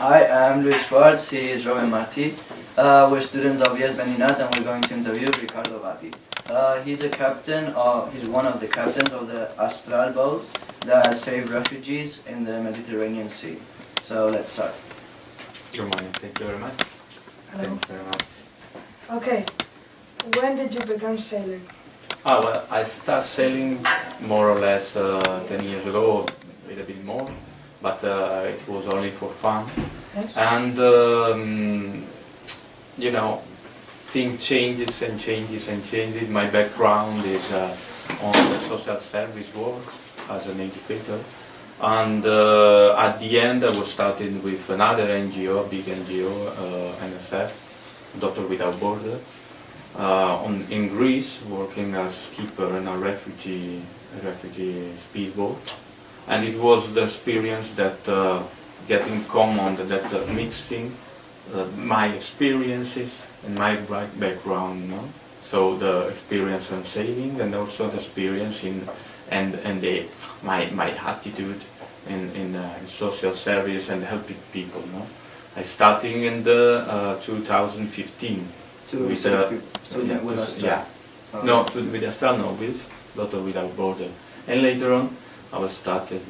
Hi, I'm Luis Schwartz. He is Robin Marti. We're students of Yes Beninat and we're going to interview Ricardo Vati. He's one of the captains of the Astral boat that saved refugees in the Mediterranean Sea. So let's start. Good morning. Thank you very much. Hello. Thank you very much. Okay, when did you begin sailing? Well, I started sailing more or less 10 years ago, a little bit more, but it was only for fun. Yes. And you know, things changes and changes and changes. My background is on the social service work as an educator. And at the end I was starting with another NGO, big NGO, NSF, Doctor Without Borders, in Greece, working as keeper in a refugee speedboat. And it was the experience that getting common, that mixing my experiences and my background, you know? So the experience on sailing and also the experience in my attitude in social service and helping people. No, I started in the 2015 with Astral. yeah, no, with Astral, no, with Doctor Without Border, and later on I was started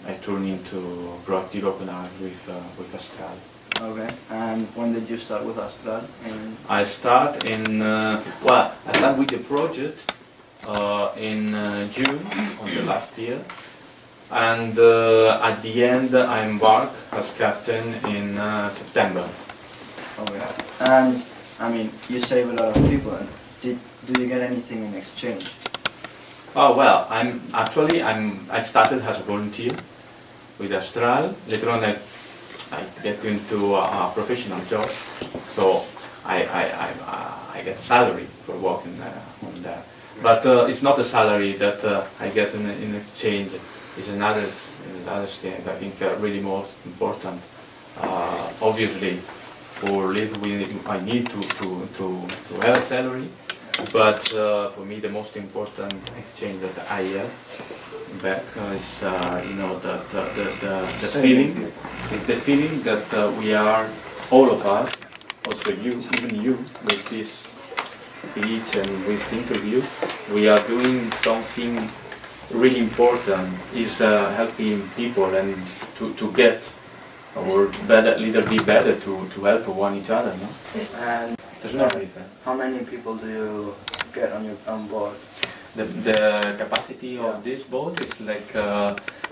I turned into proactive open art with Astral. Okay, and when did you start with Astral? I start in I start with the project in June on the last year, and at the end I embark as captain in September. Okay, and I mean, you save a lot of people. And do you get anything in exchange? Oh well, I started as a volunteer with Astral. Later on I get into a professional job, so I get salary for working on that. But it's not the salary that I get in exchange. It's another thing I think really more important. Obviously, for living I need to have a salary, but for me the most important exchange that I have back is you know the feeling that we are, all of us, also you, even you, with this speech and with interview, we are doing something really important, is helping people and to get or better, little bit better to help one each other, no? And There's no difference. how many people do you get on board? The capacity of this boat is like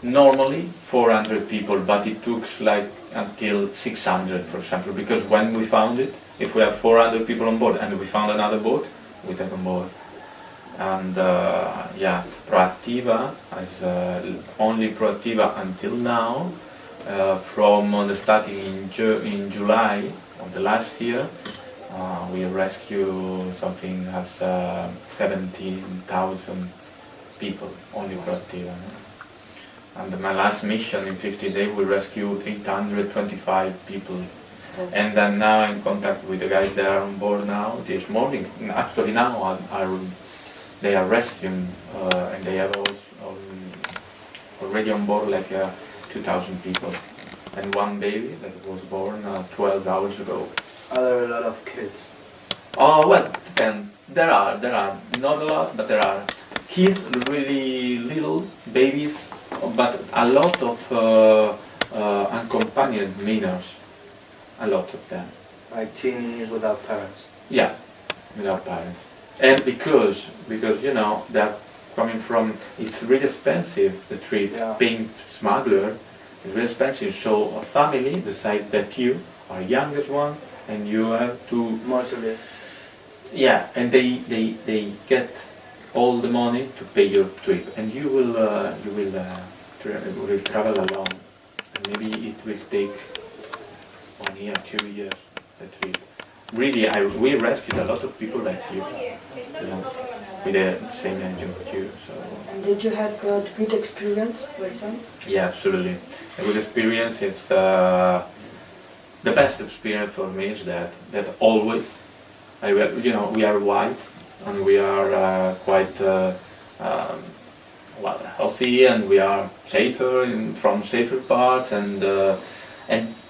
normally 400 people, but it took like until 600, for example, because when we found it, if we have 400 people on board and we found another boat, we take on board. And yeah, Proactiva is only Proactiva until now. From the starting in July of the last year, we rescue something as 17,000 people, only Proactiva. And my last mission in 50 days, we rescued 825 people. And I'm now in contact with the guys that are on board now. This morning, actually now, they are rescuing, and they have already on board like 2,000 people, and one baby that was born 12 hours ago. Are there a lot of kids? Oh well, depends. There are not a lot, but there are kids, really little babies, but a lot of unaccompanied minors. A lot of them. Like teenies without parents? Yeah, without parents. And because you know, they're coming from, it's really expensive, the trip, Yeah. being smuggler, it's really expensive. So a family decides that you are youngest one and you have to, More to live. yeah, and they get all the money to pay your trip, and you will travel alone. And maybe it will take 1 year, 2 years, the trip. Really, we rescued a lot of people like you know, with the same engine as you. So. And did you have good experience with them? Yeah, absolutely. A good experience is the best experience for me is that always, you know, we are white and we are quite well, healthy, and we are safer from safer parts, and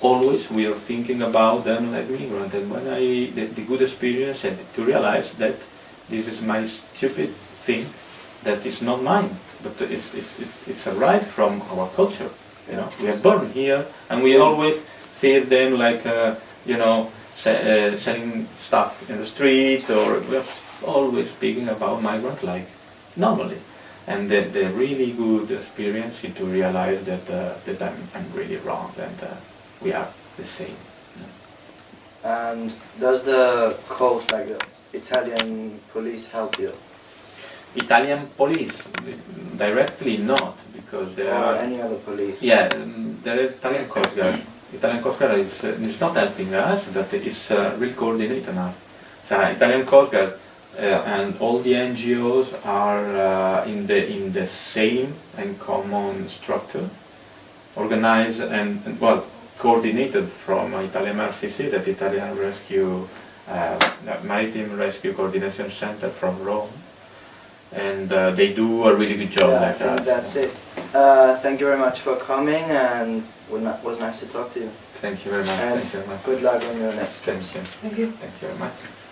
always we are thinking about them like migrant. And when the good experience and to realize that this is my stupid thing, that is not mine, but it's arrived from our culture. You know, we are born here, and we always see them like you know, selling stuff in the street, or we are always speaking about migrant like normally. And the really good experience is to realize that that I'm really wrong, and we are the same. And does the coast, like the Italian police, help you? Italian police directly not, because they Or are any other police? yeah, the Italian Coast Guard. Italian Coast Guard is not helping us, but it's really coordinating us. So Italian Coast Guard and all the NGOs are in the same and common structure, organized and well coordinated from Italian RCC, that Italian Rescue Maritime Rescue Coordination Center from Rome, and they do a really good job. Yeah, I like think us. that's it. Thank you very much for coming, and it was nice to talk to you. Thank you very much. And Thank you very much. good luck on your next Thank trips. you. Thank you. Thank you very much.